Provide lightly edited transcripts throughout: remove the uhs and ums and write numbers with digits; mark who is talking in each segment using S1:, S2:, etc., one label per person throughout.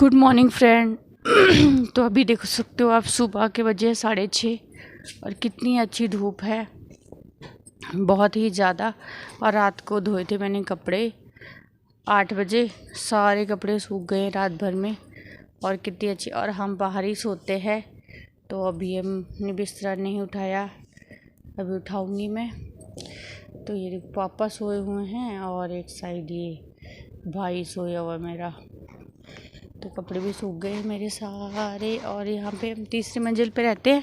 S1: Good morning friend. तो अभी देख सकते हो आप, सुबह के बजे 6:30 और कितनी अच्छी धूप है, बहुत ही ज़्यादा। और रात को धोए थे मैंने कपड़े 8 बजे, सारे कपड़े सूख गए रात भर में। और कितनी अच्छी, और हम बाहर ही सोते हैं, तो अभी हमने बिस्तर नहीं उठाया, अभी उठाऊंगी मैं। तो ये पापा सोए हुए हैं और एक साइड ये भाई सोया हुआ मेरा। तो कपड़े भी सूख गए मेरे सारे। और यहाँ पे हम तीसरी मंजिल पे रहते हैं,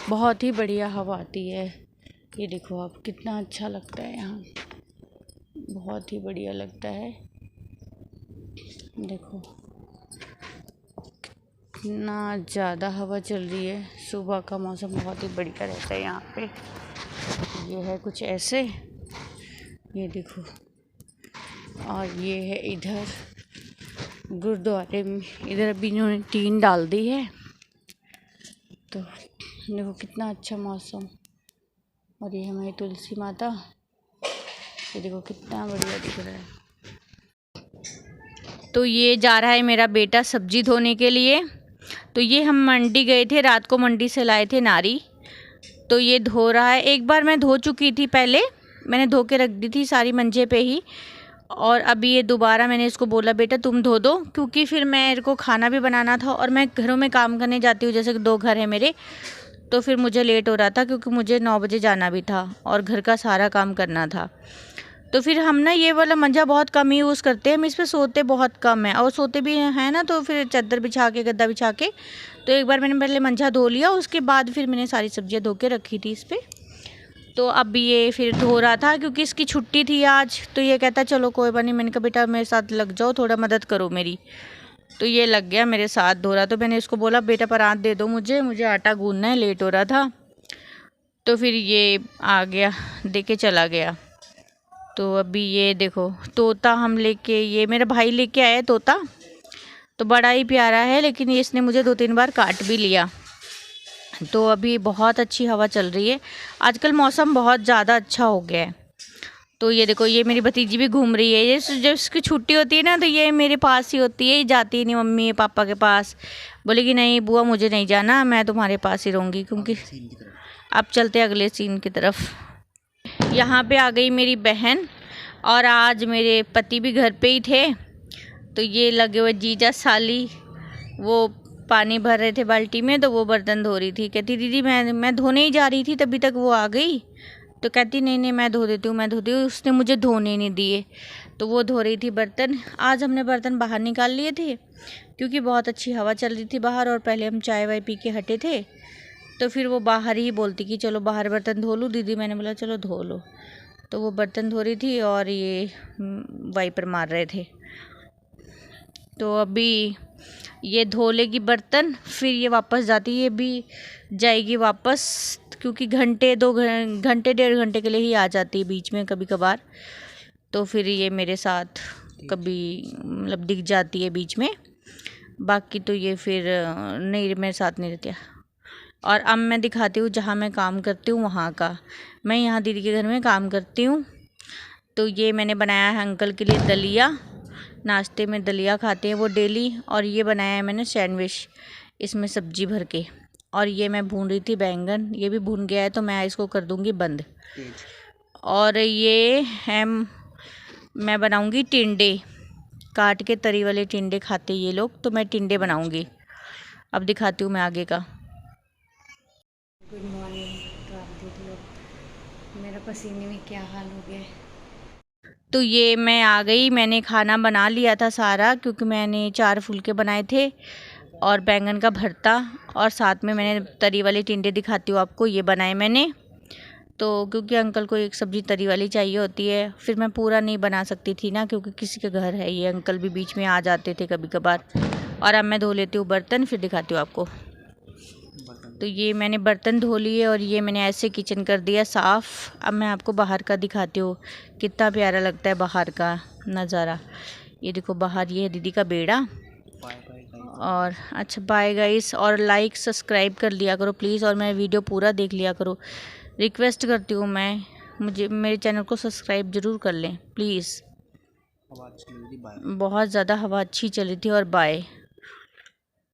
S1: बहुत ही बढ़िया हवा आती है। ये देखो आप, कितना अच्छा लगता है यहाँ, बहुत ही बढ़िया लगता है। देखो कितना ज़्यादा हवा चल रही है। सुबह का मौसम बहुत ही बढ़िया रहता है यहाँ पे। ये है कुछ ऐसे, ये देखो। और ये है इधर गुरुद्वारे में, इधर अभी इन्होंने टीन डाल दी है। तो देखो कितना अच्छा मौसम। और ये हमारी तुलसी माता, ये देखो कितना बढ़िया दिख रहा है। तो ये जा रहा है मेरा बेटा सब्जी धोने के लिए। तो ये हम मंडी गए थे, रात को मंडी से लाए थे नारी। तो ये धो रहा है। एक बार मैं धो चुकी थी, पहले मैंने धो के रख दी थी सारी मंजे पे ही। और अभी ये दोबारा मैंने इसको बोला बेटा तुम धो दो, क्योंकि फिर मेरे को खाना भी बनाना था और मैं घरों में काम करने जाती हूँ, जैसे कि 2 घर है मेरे। तो फिर मुझे लेट हो रहा था, क्योंकि मुझे 9 बजे जाना भी था और घर का सारा काम करना था। तो फिर हम ना ये वाला मंजा बहुत कम ही यूज़ करते हैं, हम इस पर सोते बहुत कम है। और सोते भी हैं ना, तो फिर चादर बिछा के, गद्दा बिछा के। तो एक बार मैंने पहले मंजा धो लिया, उसके बाद फिर मैंने सारी सब्जियां धो के रखी थी इस पर। तो अब ये फिर धो रहा था, क्योंकि इसकी छुट्टी थी आज। तो ये कहता चलो कोई बात नहीं। मैंने कहा बेटा मेरे साथ लग जाओ, थोड़ा मदद करो मेरी। तो ये लग गया मेरे साथ धो रहा। तो मैंने इसको बोला बेटा परात दे दो मुझे आटा गूंदना है, लेट हो रहा था। तो फिर ये आ गया, दे के चला गया। तो अभी ये देखो तोता हम लेके, ये मेरा भाई लेके आया तोता। तो बड़ा ही प्यारा है, लेकिन इसने मुझे 2-3 बार काट भी लिया। तो अभी बहुत अच्छी हवा चल रही है, आजकल मौसम बहुत ज़्यादा अच्छा हो गया है। तो ये देखो, ये मेरी भतीजी भी घूम रही है। ये जब इसकी छुट्टी होती है ना, तो ये मेरे पास ही होती है, ये जाती नहीं मम्मी पापा के पास। बोलेगी नहीं बुआ मुझे नहीं जाना, मैं तुम्हारे पास ही रहूँगी। क्योंकि अब चलते अगले सीन की तरफ। यहाँ पे आ गई मेरी बहन, और आज मेरे पति भी घर पे ही थे। तो ये लगे हुए जीजा साली, वो पानी भर रहे थे बाल्टी में, तो वो बर्तन धो रही थी। कहती दीदी मैं धोने ही जा रही थी, तभी तक वो आ गई। तो कहती नहीं मैं धो देती हूँ। उसने मुझे धोने नहीं दिए, तो वो धो रही थी बर्तन। आज हमने बर्तन बाहर निकाल लिए थे, क्योंकि बहुत अच्छी हवा चल रही थी बाहर, और पहले हम चाय वाय पी के हटे थे। तो फिर वो बाहर ही बोलती कि चलो बाहर बर्तन धो लूँ दीदी। मैंने बोला चलो धो लो। तो वो बर्तन धो रही थी और ये वाइपर मार रहे थे। तो अभी ये धो लेगी बर्तन, फिर ये वापस जाती है, ये भी जाएगी वापस, क्योंकि घंटे 1.5 घंटे के लिए ही आ जाती है बीच में कभी कभार। तो फिर ये मेरे साथ कभी मतलब दिख जाती है बीच में, बाकी तो ये फिर नहीं, मेरे साथ नहीं रहती। और अब मैं दिखाती हूँ जहाँ मैं काम करती हूँ वहाँ का। मैं यहाँ दीदी के घर में काम करती हूँ। तो ये मैंने बनाया है अंकल के लिए दलिया, नाश्ते में दलिया खाते हैं वो डेली। और ये बनाया है मैंने सैंडविच, इसमें सब्जी भर के। और ये मैं भून रही थी बैंगन, ये भी भून गया है, तो मैं इसको कर दूँगी बंद। और ये है, मैं बनाऊँगी टिंडे, काट के तरी वाले टिंडे खाते ये लोग, तो मैं टिंडे बनाऊँगी। अब दिखाती हूँ मैं आगे का। Good morning. तो आप देख लो मेरा पसीने में क्या हाल हो गया है। तो ये मैं आ गई, मैंने खाना बना लिया था सारा, क्योंकि मैंने 4 फुलके बनाए थे और बैंगन का भरता, और साथ में मैंने तरी वाले टिंडे दिखाती हूँ आपको, ये बनाए मैंने। तो क्योंकि अंकल को एक सब्ज़ी तरी वाली चाहिए होती है, फिर मैं पूरा नहीं बना सकती थी ना, क्योंकि किसी के घर है, ये अंकल भी बीच में आ जाते थे कभी कभार। और अब मैं धो लेती हूँ बर्तन, फिर दिखाती हूँ आपको। तो ये मैंने बर्तन धो लिए, और ये मैंने ऐसे किचन कर दिया साफ़। अब मैं आपको बाहर का दिखाती हूँ, कितना प्यारा लगता है बाहर का नज़ारा। ये देखो बाहर, ये है दीदी का बेड़ा। और अच्छा बाय गाइस, और लाइक सब्सक्राइब कर लिया करो प्लीज़, और मेरा वीडियो पूरा देख लिया करो, रिक्वेस्ट करती हूँ मैं। मुझे मेरे चैनल को सब्सक्राइब ज़रूर कर लें प्लीज़। बहुत ज़्यादा हवा अच्छी चली थी। और बाय।